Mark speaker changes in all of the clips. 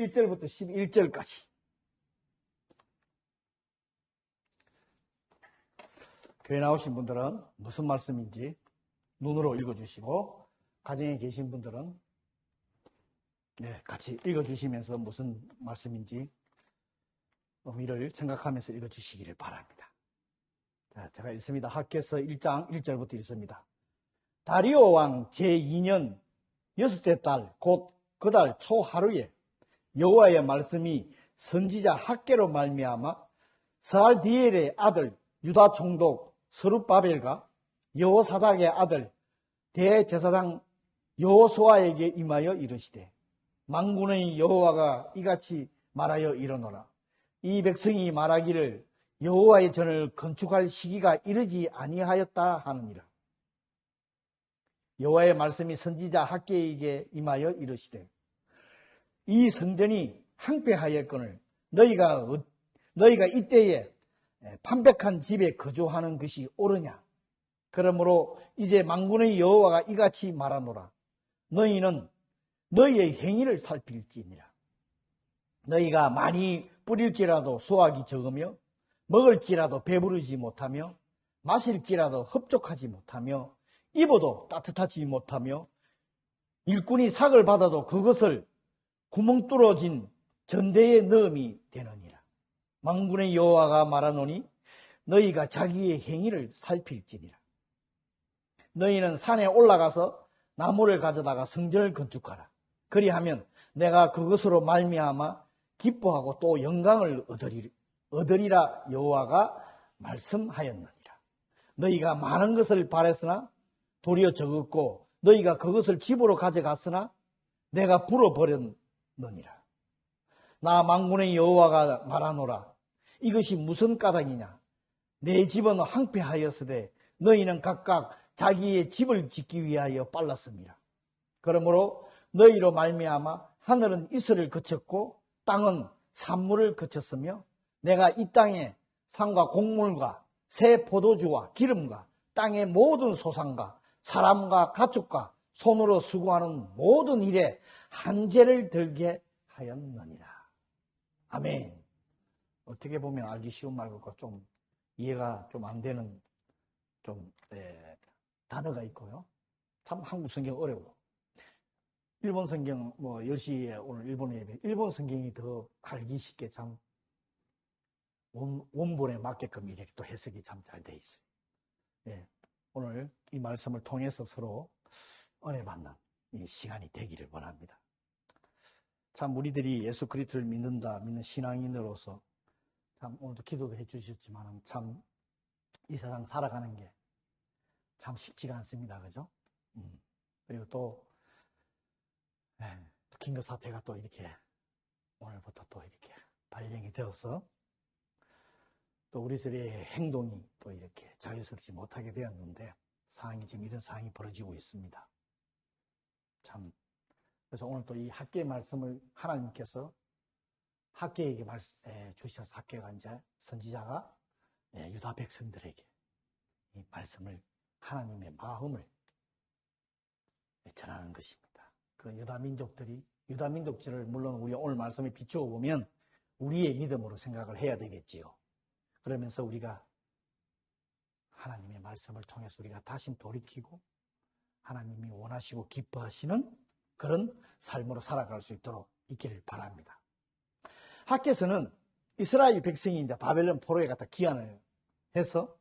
Speaker 1: 1절부터 11절까지. 교회 나오신 분들은 무슨 말씀인지 눈으로 읽어주시고, 가정에 계신 분들은 같이 읽어주시면서 무슨 말씀인지 의미를 생각하면서 읽어주시기를 바랍니다. 자, 제가 읽습니다. 학개서 1장 1절부터 읽습니다. 다리오 왕 제2년 6째 달 곧 그 달 초하루에 여호와의 말씀이 선지자 학개로 말미암아 스알디엘의 아들 유다 총독 스룹바벨과 여호사닥의 아들 대제사장 여호수아에게 임하여 이르시되, 만군의 여호와가 이같이 말하여 이르노라. 이 백성이 말하기를 여호와의 전을 건축할 시기가 이르지 아니하였다 하느니라. 여호와의 말씀이 선지자 학개에게 임하여 이르시되, 이 성전이 황폐하였거늘 너희가 이때에 판백한 집에 거주하는 것이 옳으냐? 그러므로 이제 만군의 여호와가 이같이 말하노라. 너희는 너희의 행위를 살필지니라. 너희가 많이 뿌릴지라도 수확이 적으며, 먹을지라도 배부르지 못하며, 마실지라도 흡족하지 못하며, 입어도 따뜻하지 못하며, 일꾼이 삭을 받아도 그것을 구멍 뚫어진 전대에 넣음이 되느니라. 만군의 여호와가 말하노니 너희가 자기의 행위를 살필지니라. 너희는 산에 올라가서 나무를 가져다가 성전을 건축하라. 그리하면 내가 그것으로 말미암아 기뻐하고 또 영광을 얻으리라 여호와가 말씀하였느니라. 너희가 많은 것을 바랬으나 도리어 적었고, 너희가 그것을 집으로 가져갔으나 내가 불어버렸느니라. 나 만군의 여호와가 말하노라. 이것이 무슨 까닭이냐? 내 집은 황폐하였으되 너희는 각각 자기의 집을 짓기 위하여 빨랐습니다. 그러므로 너희로 말미암아 하늘은 이슬을 그쳤고 땅은 산물을 그쳤으며, 내가 이 땅에 산과 곡물과 새 포도주와 기름과 땅의 모든 소산과 사람과 가축과 손으로 수고하는 모든 일에 한재를 들게 하였느니라. 아멘. 어떻게 보면 알기 쉬운 말과 좀 이해가 좀 안 되는 단어가 있고요. 참 한국 성경 어려워요. 일본 성경 10시에 오늘 일본 예배, 일본 성경이 더 알기 쉽게 참 원본에 맞게끔 이렇게 또 해석이 참 잘 돼 있어요. 오늘 이 말씀을 통해서 서로 은혜 받는 이 시간이 되기를 원합니다. 참 우리들이 예수 그리스도를 믿는 신앙인으로서 참 오늘도 기도도 해주셨지만 참 이 세상 살아가는 게 참 쉽지가 않습니다. 그죠? 그리고 또 긴급 사태가 또 이렇게 오늘부터 또 이렇게 발령이 되어서 또 우리들의 행동이 또 이렇게 자유스럽지 못하게 되었는데, 지금 이런 상황이 벌어지고 있습니다. 참, 그래서 오늘 또 이 학개의 말씀을 하나님께서 학개에게 주셔서 학개가 이제 선지자가 유다 백성들에게 이 말씀을, 하나님의 마음을 전하는 것입니다. 그 유다 민족들을 물론 우리 오늘 말씀에 비추어 보면 우리의 믿음으로 생각을 해야 되겠지요. 그러면서 우리가 하나님의 말씀을 통해서 우리가 다시 돌이키고 하나님이 원하시고 기뻐하시는 그런 삶으로 살아갈 수 있도록 있기를 바랍니다. 학개서는 이스라엘 백성이 이제 바벨론 포로에 갔다 귀환을 해서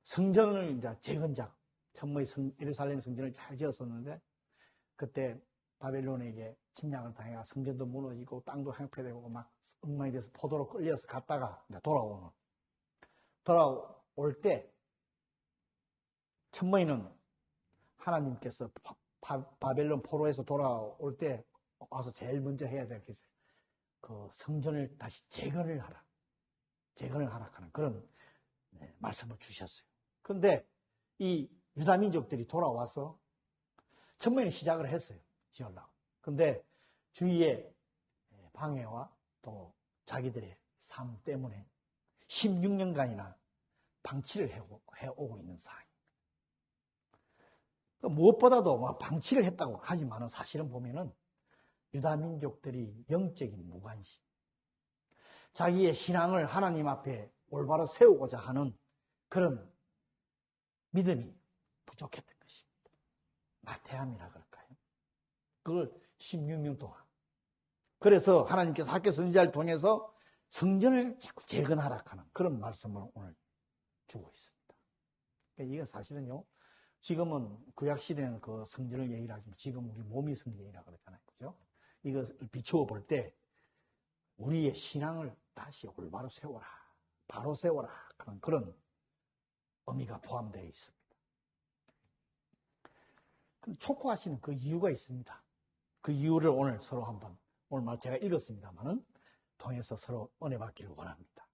Speaker 1: 성전을 이제 재건작, 천무의 예루살렘 성전을 잘 지었었는데, 그때 바벨론에게 침략을 당해가 성전도 무너지고 땅도 황폐되고 막 엉망이 돼서 포도로 끌려서 갔다가 이제 돌아올 때 천무이는 하나님께서 바벨론 포로에서 돌아올 때 와서 제일 먼저 해야 될 게 있어요. 그 성전을 다시 재건을 하라 하는 그런 말씀을 주셨어요. 그런데 이 유다 민족들이 돌아와서 천무이는 시작을 했어요. 지으려고. 근데 주위의 방해와 또 자기들의 삶 때문에 16년간이나 방치를 해오고 있는 상황입니다. 무엇보다도 막 방치를 했다고 하지만은 사실은 보면은 유다민족들이 영적인 무관심, 자기의 신앙을 하나님 앞에 올바로 세우고자 하는 그런 믿음이 부족했던 것입니다. 나태함이라 그럴까요? 그걸 16년 동안. 그래서 하나님께서 학교 선지자를 통해서 성전을 자꾸 재건하라 하는 그런 말씀을 오늘 주고 있습니다. 그러니까 이건 사실은요, 지금은 구약시대는 그 성전을 얘기를 하지만 지금 우리 몸이 성전이라고 그러잖아요. 그죠? 이것을 비추어 볼 때 우리의 신앙을 다시 올바로 세워라, 바로 세워라 하는 그런 의미가 포함되어 있습니다. 촉구하시는 그 이유가 있습니다. 그 이유를 오늘 서로 한번, 오늘 말 제가 읽었습니다만은 통해서 서로 은혜 받기를 원합니다.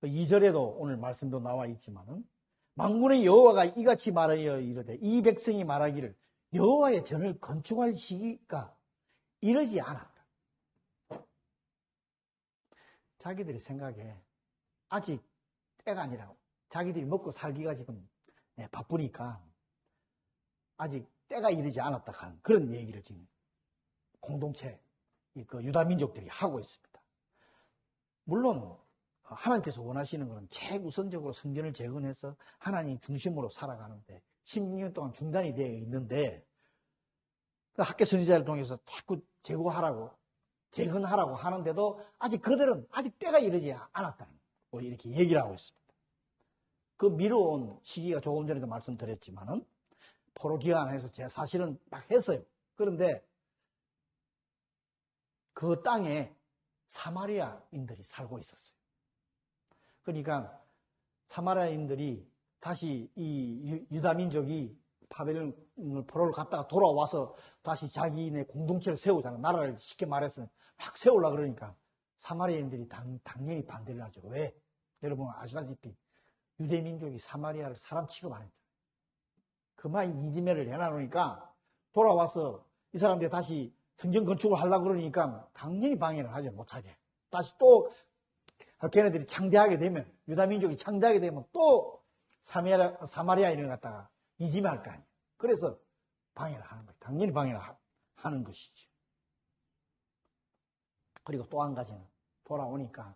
Speaker 1: 2절에도 오늘 말씀도 나와 있지만은 만군의 여호와가 이같이 말하여 이르되 이 백성이 말하기를 여호와의 전을 건축할 시기가 이르지 않았다. 자기들이 생각에 아직 때가 아니라고, 자기들이 먹고 살기가 지금 바쁘니까 아직 때가 이르지 않았다 하는 그런 얘기를 지금 공동체 그 유다 민족들이 하고 있습니다. 물론 하나님께서 원하시는 것은 최우선적으로 성전을 재건해서 하나님 중심으로 살아가는데 16년 동안 중단이 되어 있는데 학교 선지자를 통해서 자꾸 재건하라고 하는데도 아직 그들은 아직 때가 이르지 않았다는 거 이렇게 얘기를 하고 있습니다. 그 미뤄온 시기가 조금 전에도 말씀드렸지만은 포로 기간 안에서 제가 사실은 막 했어요. 그런데 그 땅에 사마리아인들이 살고 있었어요. 그러니까 사마리아인들이 다시 이 유다 민족이 바벨론 포로를 갔다가 돌아와서 다시 자기네 공동체를 세우잖아. 나라를 쉽게 말해서 막 세우려고 그러니까 사마리아인들이 당연히 반대를 하죠. 왜? 여러분 아시다시피 유대 민족이 사마리아를 사람 취급 안 했잖아요. 그만 이지매를 해놔놓으니까 돌아와서 이 사람들이 다시 성전 건축을 하려고 그러니까 당연히 방해를 하지 못하게. 다시 또 걔네들이 창대하게 되면, 유다 민족이 창대하게 되면 또 사마리아인을 갖다가 이지매할 거 아니에요. 그래서 방해를 하는 거예요. 당연히 방해를 하는 것이죠. 그리고 또 한 가지는 돌아오니까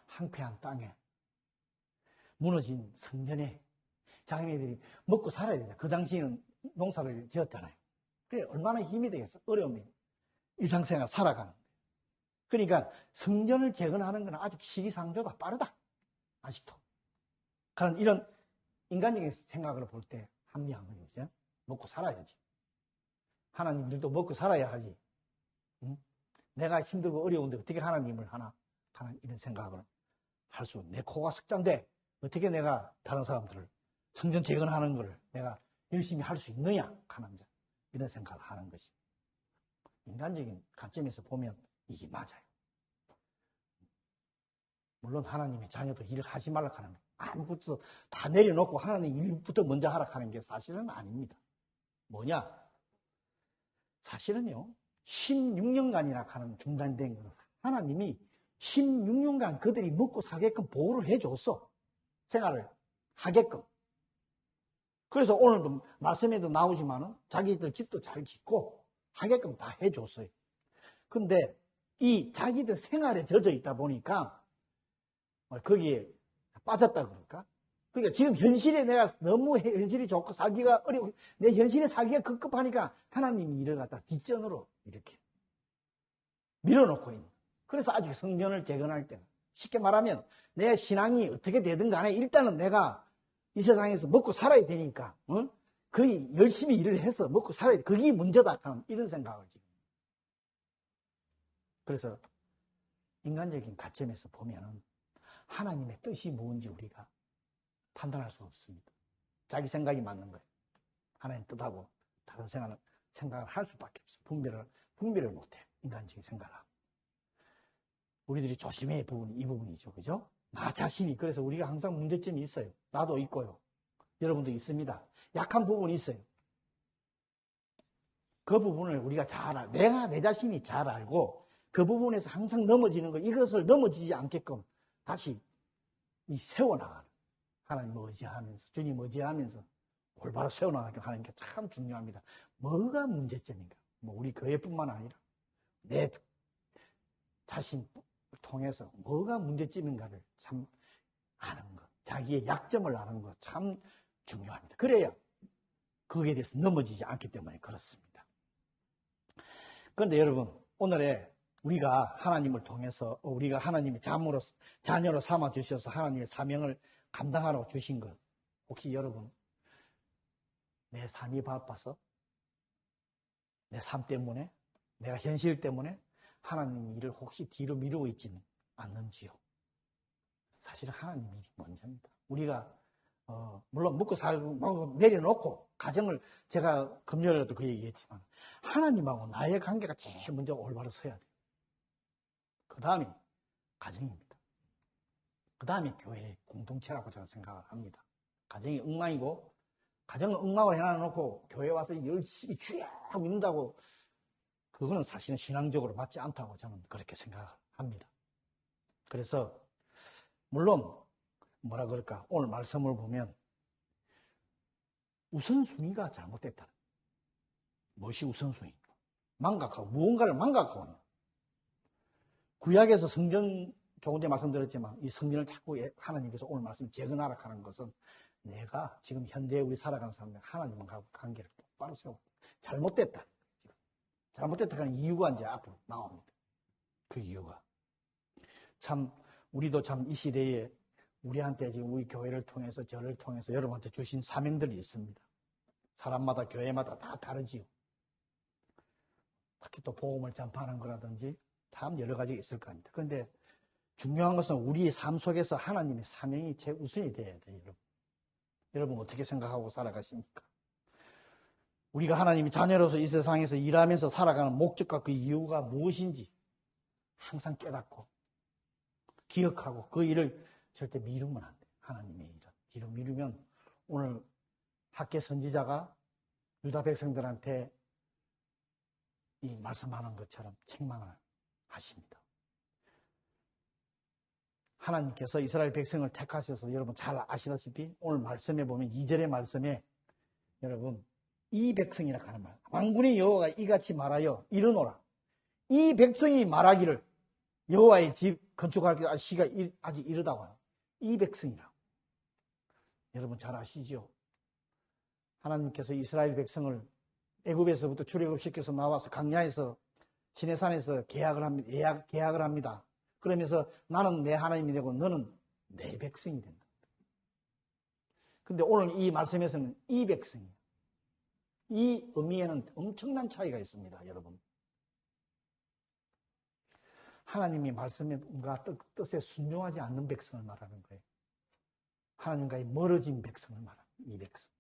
Speaker 1: 황폐한 땅에 무너진 성전에 자기네들이 먹고 살아야 되잖아요. 그 당시에는 농사를 지었잖아요. 그게 얼마나 힘이 되겠어. 어려움이. 일상생활 살아가는데. 그러니까 성전을 재건하는 건 아직 시기상조다. 빠르다. 아직도. 그런 이런 인간적인 생각을 볼 때 합리한 거죠. 먹고 살아야지. 하나님들도 먹고 살아야 하지. 응? 내가 힘들고 어려운데 어떻게 하나님을 하나 하는 이런 생각을 할 수, 내 코가 석잔데 어떻게 내가 다른 사람들을 성전 재건하는 걸 내가 열심히 할 수 있느냐 하는 이런 생각을 하는 것이 인간적인 관점에서 보면 이게 맞아요. 물론 하나님의 자녀도 일을 하지 말라 하는 거 아무것도 다 내려놓고 하나님 일부터 먼저 하라 하는 게 사실은 아닙니다. 뭐냐? 사실은요 16년간이나 하는 중단된 거는 하나님이 16년간 그들이 먹고 살게끔 보호를 해줬어. 생활을 하게끔. 그래서 오늘도 말씀에도 나오지만은 자기들 집도 잘 짓고 하게끔 다 해줬어요. 근데 이 자기들 생활에 젖어 있다 보니까 거기에 빠졌다 그럴까? 그러니까 지금 현실에 내가 너무 현실이 좋고 살기가 어려워. 내 현실에 살기가 급급하니까 하나님이 이를 갖다 뒷전으로 이렇게 밀어놓고 있는. 그래서 아직 성전을 재건할 때는 쉽게 말하면 내 신앙이 어떻게 되든 간에 일단은 내가 이 세상에서 먹고 살아야 되니까 거의 열심히 일을 해서 먹고 살아야 돼. 그게 문제다 하는 이런 생각을 지금. 그래서 인간적인 관점에서 보면은 하나님의 뜻이 뭔지 우리가 판단할 수 없습니다. 자기 생각이 맞는 거예요. 하나님 뜻하고 다른 생각을 할 수밖에 없어요. 분별을 못해요. 인간적인 생각을 하고. 우리들이 조심해야 할 부분이 이 부분이죠. 그죠? 나 자신이. 그래서 우리가 항상 문제점이 있어요. 나도 있고요. 여러분도 있습니다. 약한 부분이 있어요. 그 부분을 우리가 잘 알고, 내가 내 자신이 잘 알고 그 부분에서 항상 넘어지는 거, 이것을 넘어지지 않게끔 다시 세워나가는. 하나님 의지하면서, 주님 의지하면서 올바로 세워나가게 하는 게 참 중요합니다. 뭐가 문제점인가? 우리 교회뿐만 아니라 내 자신을 통해서 뭐가 문제점인가를 참 아는 것, 자기의 약점을 아는 것 참 중요합니다. 그래야 거기에 대해서 넘어지지 않기 때문에 그렇습니다. 그런데 여러분, 오늘의 우리가 하나님을 통해서 우리가 하나님의 자녀로 삼아 주셔서 하나님의 사명을 감당하러 주신 것, 혹시 여러분 내 삶이 바빠서 내 삶 때문에 내가 현실 때문에 하나님 일을 혹시 뒤로 미루고 있지는 않는지요? 사실은 하나님 일이 먼저입니다. 우리가 물론 먹고 살고 내려놓고 가정을, 제가 금요일에도 그 얘기했지만 하나님하고 나의 관계가 제일 먼저 올바로 서야 돼요. 그 다음이 가정입니다. 그 다음에 교회 공동체라고 저는 생각을 합니다. 가정이 엉망이고, 가정을 엉망으로 해놔놓고 교회 와서 열심히 주야 하고 믿는다고, 그거는 사실은 신앙적으로 맞지 않다고 저는 그렇게 생각합니다. 그래서 물론 뭐라 그럴까, 오늘 말씀을 보면 우선순위가 잘못됐다. 무엇이 우선순위인가? 망각하고, 무언가를 망각하고 있는. 구약에서 성전, 조금 전에 말씀드렸지만 이 성전을 자꾸 하나님께서 오늘 말씀 재건하라고 하는 것은 내가 지금 현재 우리 살아가는 사람들 하나님과 관계를 똑바로 세우고 잘못됐다. 잘못됐다 하는 이유가 이제 앞으로 나옵니다. 그 이유가 참, 우리도 참 이 시대에 우리한테 지금 우리 교회를 통해서, 저를 통해서 여러분한테 주신 사명들이 있습니다. 사람마다 교회마다 다 다르지요. 특히 또 복음을 전파하는 거라든지 참 여러 가지가 있을 겁니다. 그런데 중요한 것은 우리의 삶 속에서 하나님의 사명이 최우선이 되어야 돼요, 여러분. 여러분 어떻게 생각하고 살아가십니까? 우리가 하나님의 자녀로서 이 세상에서 일하면서 살아가는 목적과 그 이유가 무엇인지 항상 깨닫고 기억하고 그 일을 절대 미루면 안 돼요. 하나님의 일을. 뒤로 미루면 오늘 학계 선지자가 유다 백성들한테 이 말씀하는 것처럼 책망을 하십니다. 하나님께서 이스라엘 백성을 택하셔서 여러분 잘 아시다시피 오늘 말씀에 보면 2절의 말씀에 여러분 이 백성이라 하는 말, 만군의 여호와가 이같이 말하여 이르노라. 이 백성이 말하기를 여호와의 집 건축할 시가 아직 이르다고 하요. 이 백성이라고. 여러분 잘 아시죠? 하나님께서 이스라엘 백성을 애굽에서부터 출애굽시켜서 나와서 광야에서 시내산에서 계약을 합니다. 그러면서 나는 내 하나님이 되고 너는 내 백성이 된다. 근데 오늘 이 말씀에서는 이 백성이에요. 이 의미에는 엄청난 차이가 있습니다, 여러분. 하나님이 말씀과 뜻에 순종하지 않는 백성을 말하는 거예요. 하나님과의 멀어진 백성을 말하는 이 백성.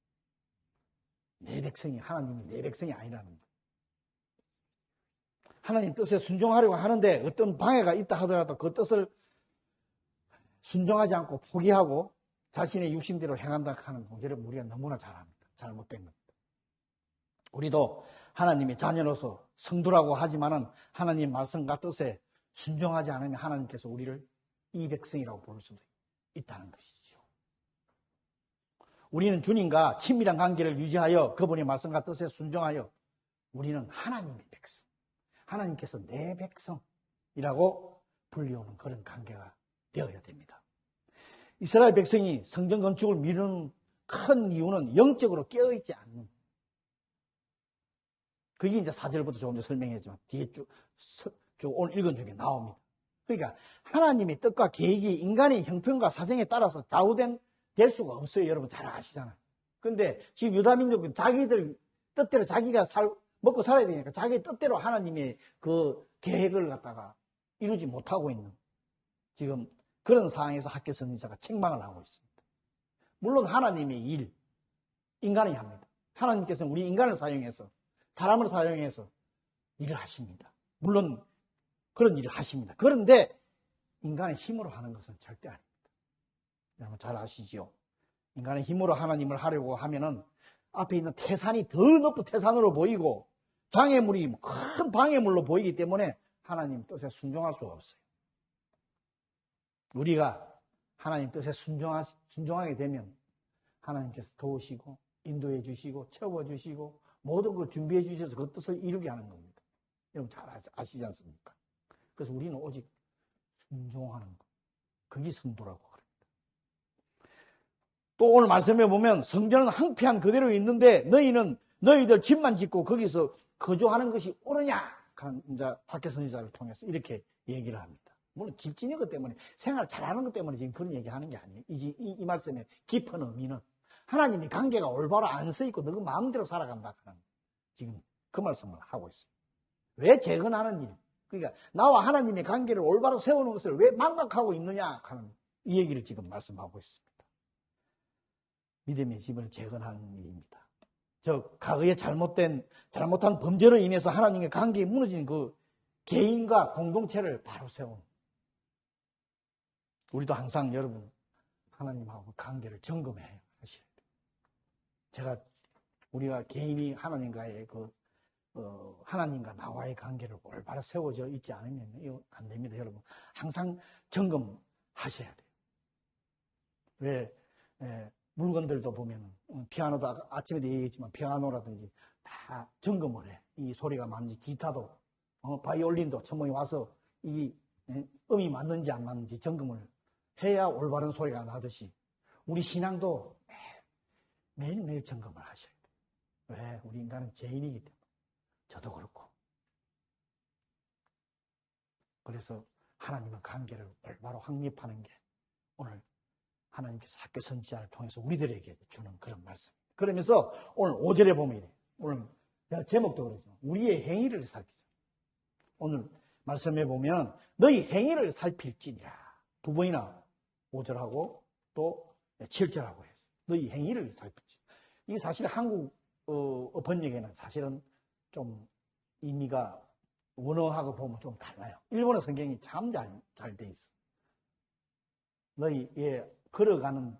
Speaker 1: 내 백성이, 하나님이 내 백성이 아니라는 거예요. 하나님 뜻에 순종하려고 하는데 어떤 방해가 있다 하더라도 그 뜻을 순종하지 않고 포기하고 자신의 육신대로 행한다 하는 거, 여러분 우리가 너무나 잘 압니다. 잘못된 겁니다. 우리도 하나님의 자녀로서 성도라고 하지만은 하나님 말씀과 뜻에 순종하지 않으면 하나님께서 우리를 이 백성이라고 부를 수도 있다는 것이죠. 우리는 주님과 친밀한 관계를 유지하여 그분의 말씀과 뜻에 순종하여 우리는 하나님의 백성, 하나님께서 내 백성이라고 불리우는 그런 관계가 되어야 됩니다. 이스라엘 백성이 성전 건축을 미루는 큰 이유는 영적으로 깨어있지 않는, 그게 이제 4절부터 조금 더 설명했지만 뒤에 쭉 오늘 읽은 중에 나옵니다. 그러니까 하나님의 뜻과 계획이 인간의 형편과 사정에 따라서 될 수가 없어요. 여러분 잘 아시잖아요. 그런데 지금 유다민족은 자기들 뜻대로 자기가 먹고 살아야 되니까 자기 뜻대로 하나님의 그 계획을 갖다가 이루지 못하고 있는 지금 그런 상황에서 학계 선지자가 책망을 하고 있습니다. 물론 하나님의 일, 인간이 합니다. 하나님께서는 우리 인간을 사용해서, 사람을 사용해서 일을 하십니다. 물론 그런 일을 하십니다. 그런데 인간의 힘으로 하는 것은 절대 아닙니다. 여러분 잘 아시죠? 인간의 힘으로 하나님을 하려고 하면은 앞에 있는 태산이 더 높은 태산으로 보이고 장애물이 큰 방해물로 보이기 때문에 하나님 뜻에 순종할 수가 없어요. 우리가 하나님 뜻에 순종하게 되면 하나님께서 도우시고 인도해 주시고 채워주시고 모든 걸 준비해 주셔서 그 뜻을 이루게 하는 겁니다. 여러분 잘 아시지 않습니까? 그래서 우리는 오직 순종하는 것. 그게 선도라고 그럽니다. 또 오늘 말씀해 보면 성전은 황폐한 그대로 있는데 너희들 집만 짓고 거기서 거주하는 것이 옳으냐? 이제 박해 선지자를 통해서 이렇게 얘기를 합니다. 물론 집 짓는 것 때문에 생활 잘하는 것 때문에 지금 그런 얘기하는 게 아니에요. 이 말씀의 깊은 의미는 하나님이 관계가 올바로 안 서 있고 너그 마음대로 살아간다 하는 지금 그 말씀을 하고 있습니다. 왜 재건하는 일? 그러니까 나와 하나님의 관계를 올바로 세우는 것을 왜 망각하고 있느냐 하는 이 얘기를 지금 말씀하고 있습니다. 믿음의 집을 재건하는 일입니다. 과거에 잘못한 범죄로 인해서 하나님의 관계에 무너진 그 개인과 공동체를 바로 세우는. 우리도 항상 여러분 하나님하고 관계를 점검해야 하셔야 돼요. 우리가 개인이 하나님과의 하나님과 나와의 관계를 올바로 세워져 있지 않으면 이거 안 됩니다, 여러분. 항상 점검하셔야 돼요. 왜, 물건들도 보면, 피아노도 아침에도 얘기했지만, 피아노라든지 다 점검을 해. 이 소리가 맞는지, 기타도, 바이올린도 천문에 와서 이 음이 맞는지 안 맞는지 점검을 해야 올바른 소리가 나듯이, 우리 신앙도 매일매일 점검을 하셔야 돼요. 왜? 우리 인간은 죄인이기 때문에. 저도 그렇고. 그래서 하나님의 관계를 올바로 확립하는 게 오늘 하나님께서 학교 선지자를 통해서 우리들에게 주는 그런 말씀입니다. 그러면서 오늘 5절에 보면 이래요. 오늘 제목도 그러죠. 우리의 행위를 살피자. 오늘 말씀해 보면 너희 행위를 살필지니라. 두 번이나 5절하고 또 7절하고 했어요. 너희 행위를 살필지니라. 이게 사실 한국 번역에는 사실은 좀 의미가 원어하고 보면 좀 달라요. 일본어 성경이 참 잘 돼 있어. 너희의 걸어가는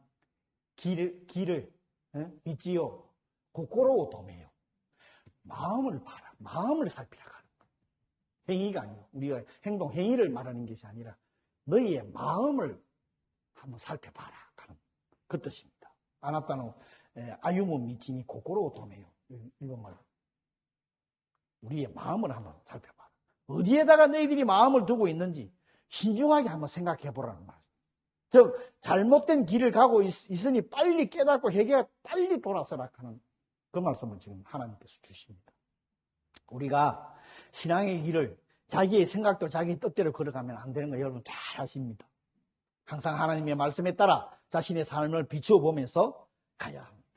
Speaker 1: 길을 믿지요. 고꼬로 도매요. 마음을 봐라. 마음을 살피라 하는 거예요. 행위가 아니고 우리가 행위를 말하는 것이 아니라 너희의 마음을 한번 살펴봐라 하는 그 뜻입니다. 아나타노 아유무 미치니 고꼬로 도매요. 일본말. 우리의 마음을 한번 살펴봐라. 어디에다가 너희들이 마음을 두고 있는지 신중하게 한번 생각해 보라는 말씀. 즉 잘못된 길을 가고 있으니 빨리 깨닫고 회개가 빨리 돌아서라 하는 그 말씀을 지금 하나님께서 주십니다. 우리가 신앙의 길을 자기의 생각도 자기 뜻대로 걸어가면 안 되는 거 여러분 잘 아십니다. 항상 하나님의 말씀에 따라 자신의 삶을 비추어 보면서 가야 합니다.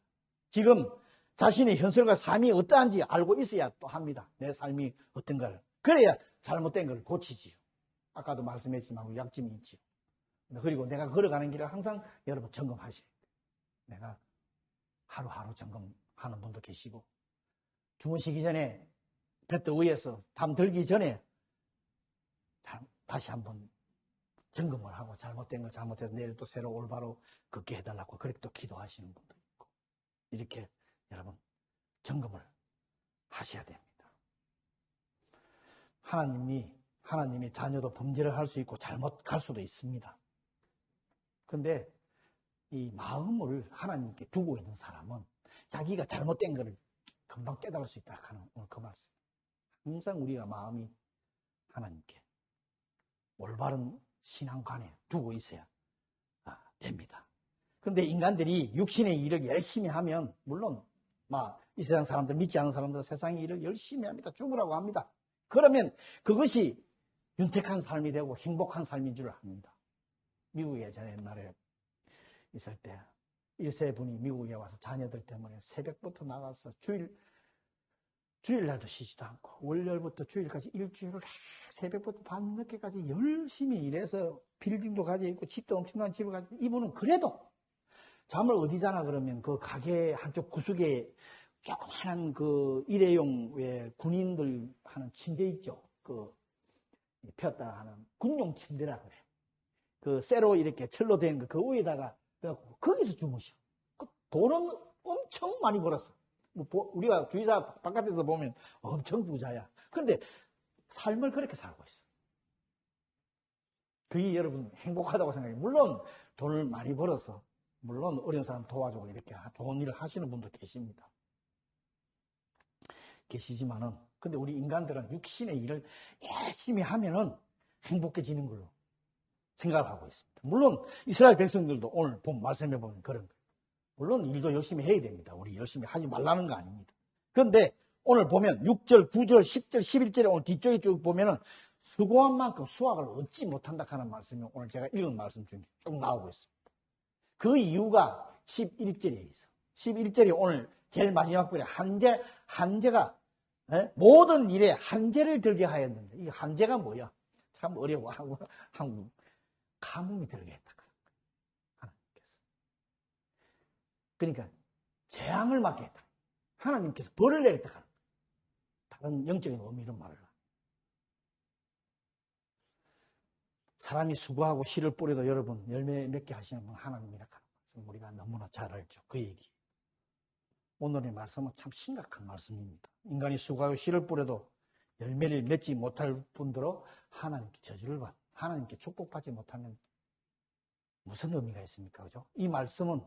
Speaker 1: 지금 자신의 현실과 삶이 어떠한지 알고 있어야 또 합니다. 내 삶이 어떤가를. 그래야 잘못된 걸 고치지요. 아까도 말씀했지만 약점이 있지요. 그리고 내가 걸어가는 길을 항상 여러분 점검하셔야 돼요. 내가 하루하루 점검하는 분도 계시고 주무시기 전에 베드 위에서 잠들기 전에 다시 한번 점검을 하고 잘못된 거 잘못해서 내일 또 새로 올바로 걷게 해달라고 그렇게 또 기도하시는 분도 있고 이렇게 여러분 점검을 하셔야 됩니다. 하나님의 자녀도 범죄를 할 수 있고 잘못 갈 수도 있습니다. 그런데 이 마음을 하나님께 두고 있는 사람은 자기가 잘못된 것을 금방 깨달을 수 있다 하는 오늘 그 말씀. 항상 우리가 마음이 하나님께 올바른 신앙관에 두고 있어야 됩니다. 그런데 인간들이 육신의 일을 열심히 하면 물론 이 세상 사람들 믿지 않는 사람들 세상의 일을 열심히 합니다. 죽으라고 합니다. 그러면 그것이 윤택한 삶이 되고 행복한 삶인 줄 압니다. 미국에 제가 옛날에 있을 때 1세 분이 미국에 와서 자녀들 때문에 새벽부터 나가서 주일날도 쉬지도 않고 월요일부터 주일까지 일주일을 새벽부터 밤늦게까지 열심히 일해서 빌딩도 가지고 있고 집도 엄청난 집을 가지고 이분은 그래도 잠을 어디 자나 그러면 그 가게 한쪽 구석에 조그마한 그 일회용 왜 군인들 하는 침대 있죠. 그 폈다 하는 군용 침대라 그래. 그 쇠로 이렇게 철로 된 그 위에다가 거기서 주무셔. 그 돈은 엄청 많이 벌었어. 우리가 주의사 바깥에서 보면 엄청 부자야. 그런데 삶을 그렇게 살고 있어. 그게 여러분 행복하다고 생각해요. 물론 돈을 많이 벌어서 물론 어려운 사람 도와주고 이렇게 좋은 일을 하시는 분도 계십니다. 계시지만은 근데 우리 인간들은 육신의 일을 열심히 하면은 행복해지는 걸로 생각을 하고 있습니다. 물론 이스라엘 백성들도 오늘 말씀해 보면 그런 거예요. 물론 일도 열심히 해야 됩니다. 우리 열심히 하지 말라는 거 아닙니다. 그런데 오늘 보면 6절, 9절, 10절, 11절에 오늘 뒤쪽에 쭉 보면은 수고한 만큼 수확을 얻지 못한다 하는 말씀이 오늘 제가 읽은 말씀 중에 쭉 나오고 있습니다. 그 이유가 11절에 있어. 11절이 오늘 제일 마지막 글에 한제가 모든 일에 한제를 들게 하였는데 이 한제가 뭐야? 참 어려워. 한국 가뭄이 들게 했다. 하나님께서. 그러니까 재앙을 맞게 했다. 하나님께서 벌을 내렸다. 다른 영적인 의미로 말을 합니다. 사람이 수고하고 씨를 뿌려도 여러분 열매 맺게 하시는 분 하나님이라 하는 말씀 우리가 너무나 잘 알죠. 그 얘기. 오늘의 말씀은 참 심각한 말씀입니다. 인간이 수고하고 씨를 뿌려도 열매를 맺지 못할 분들로 하나님께 저주를 받, 하나님께 축복받지 못하면 무슨 의미가 있습니까? 그죠? 이 말씀은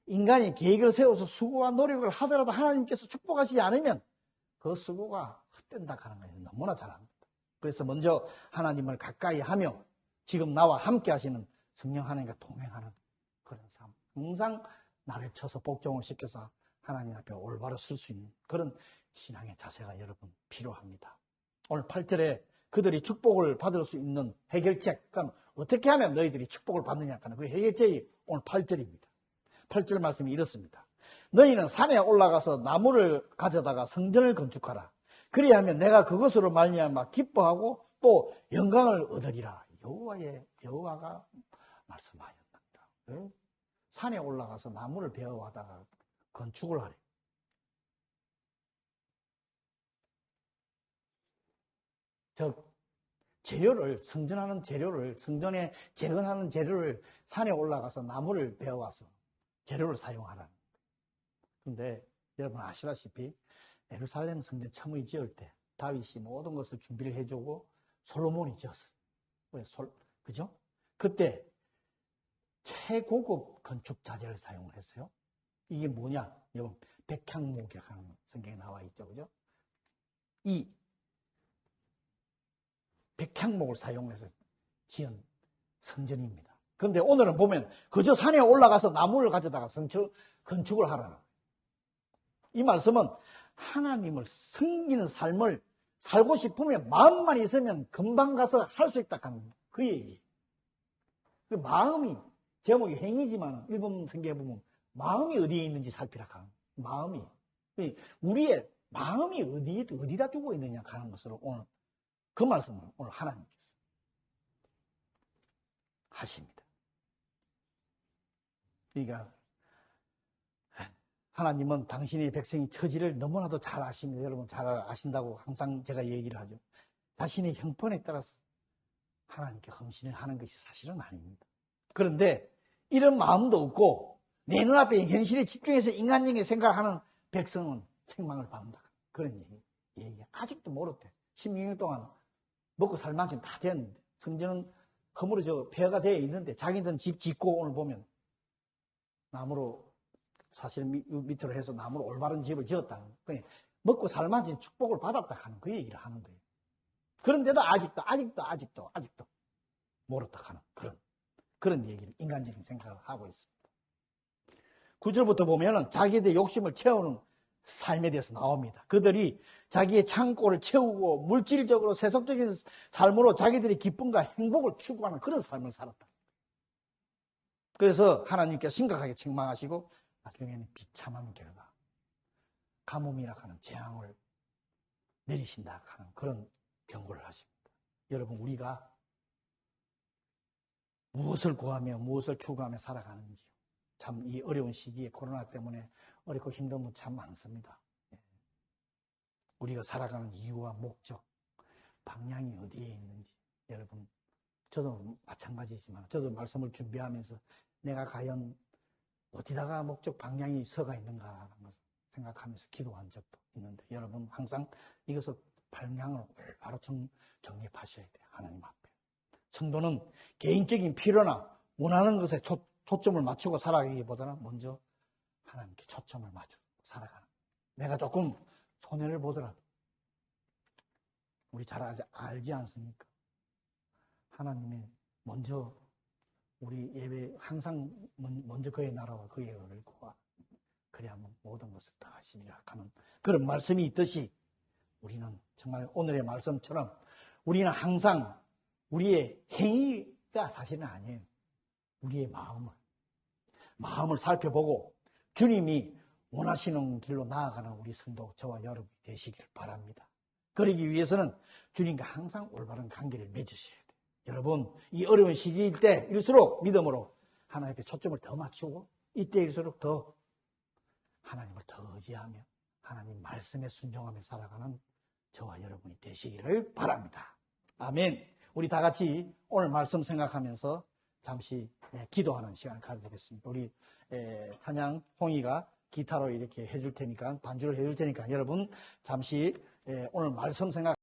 Speaker 1: 인간이 계획을 세워서 수고와 노력을 하더라도 하나님께서 축복하시지 않으면 그 수고가 헛된다 하는 것을 너무나 잘 압니다. 그래서 먼저 하나님을 가까이 하며 지금 나와 함께 하시는 성령 하나님과 동행하는 그런 삶. 항상 나를 쳐서 복종을 시켜서 하나님 앞에 올바로 설 수 있는 그런 신앙의 자세가 여러분 필요합니다. 오늘 8절에 그들이 축복을 받을 수 있는 해결책, 그럼 어떻게 하면 너희들이 축복을 받느냐 하는 그 해결책이 오늘 8절입니다. 8절 말씀이 이렇습니다. 너희는 산에 올라가서 나무를 가져다가 성전을 건축하라. 그리하면 내가 그것으로 말미암아 기뻐하고 또 영광을 얻으리라. 여호와가 말씀하였답니다. 네? 산에 올라가서 나무를 베어하다가 건축을 하래. 재료를, 성전하는 재료를, 성전에 재건하는 재료를 산에 올라가서 나무를 베어와서 재료를 사용하라는 거예요. 그런데 여러분 아시다시피 예루살렘 성전 처음에 지을 때 다윗이 모든 것을 준비를 해주고 솔로몬이 지었어요. 그죠? 그때 최고급 건축 자재를 사용을 했어요. 이게 뭐냐? 여러분, 백향목이라는 성경에 나와 있죠. 그죠? 이 백향목을 사용해서 지은 성전입니다. 그런데 오늘은 보면 그저 산에 올라가서 나무를 가져다가 건축을 하라는 거예요. 이 말씀은 하나님을 섬기는 삶을 살고 싶으면 마음만 있으면 금방 가서 할 수 있다 하는 그 얘기. 그 마음이 제목이 행위지만 일본 성경에 보면 마음이 어디에 있는지 살피라 하는 마음이. 우리의 마음이 어디다 두고 있느냐 하는 것으로 오늘 그 말씀을 오늘 하나님께서 하십니다. 그러니까 하나님은 당신의 백성의 처지를 너무나도 잘 아십니다. 여러분 잘 아신다고 항상 제가 얘기를 하죠. 자신의 형편에 따라서 하나님께 헌신을 하는 것이 사실은 아닙니다. 그런데 이런 마음도 없고 내 눈앞에 현실에 집중해서 인간적인 생각하는 백성은 책망을 받는다. 그런 얘기. 아직도 모르대. 16년 동안 먹고 살 만큼 다 됐는데 성전은 허물어져 폐허가 되어 있는데 자기들은 집 짓고 오늘 보면 나무로 사실 밑으로 해서 나무로 올바른 집을 지었다는 거예요. 먹고 살 만큼 축복을 받았다 하는 그 얘기를 하는 거예요. 그런데도 아직도 모르다 하는 그런 얘기를 인간적인 생각을 하고 있습니다. 9절부터 보면은 자기들의 욕심을 채우는 삶에 대해서 나옵니다. 그들이 자기의 창고를 채우고 물질적으로 세속적인 삶으로 자기들의 기쁨과 행복을 추구하는 그런 삶을 살았다. 그래서 하나님께 심각하게 책망하시고 나중에는 비참한 결과 가뭄이라 하는 재앙을 내리신다 하는 그런 경고를 하십니다. 여러분 우리가 무엇을 구하며 무엇을 추구하며 살아가는지 참 이 어려운 시기에 코로나 때문에 어렵고 힘든 분 참 많습니다. 우리가 살아가는 이유와 목적, 방향이 어디에 있는지 여러분 저도 마찬가지지만 저도 말씀을 준비하면서 내가 과연 어디다가 목적 방향이 서가 있는가 하는 것을 생각하면서 기도한 적도 있는데 여러분 항상 이것을 방향을 바로 정립하셔야 돼요. 하나님 앞에. 성도는 개인적인 필요나 원하는 것에 초점을 맞추고 살아가기보다는 먼저 하나님께 초점을 맞추고 살아가는. 내가 조금 손해를 보더라도 우리 잘 알지 않습니까? 하나님이 먼저 우리 예배 항상 먼저 그의 나라와 그의 의를 구하. 그래야만 모든 것을 다 하시리라 하는 그런 말씀이 있듯이 우리는 정말 오늘의 말씀처럼 우리는 항상 우리의 행위가 사실은 아니에요. 우리의 마음을 살펴보고 주님이 원하시는 길로 나아가는 우리 성도 저와 여러분이 되시길 바랍니다. 그러기 위해서는 주님과 항상 올바른 관계를 맺으셔야 돼요. 여러분, 이 어려운 시기일 때일수록 믿음으로 하나님께 초점을 더 맞추고 이때일수록 더 하나님을 더 의지하며 하나님 말씀에 순종하며 살아가는 저와 여러분이 되시기를 바랍니다. 아멘. 우리 다 같이 오늘 말씀 생각하면서 잠시 기도하는 시간을 가지겠습니다. 우리 찬양 홍이가 기타로 이렇게 해줄 테니까 반주를 해줄 테니까 여러분 잠시 오늘 말씀 생각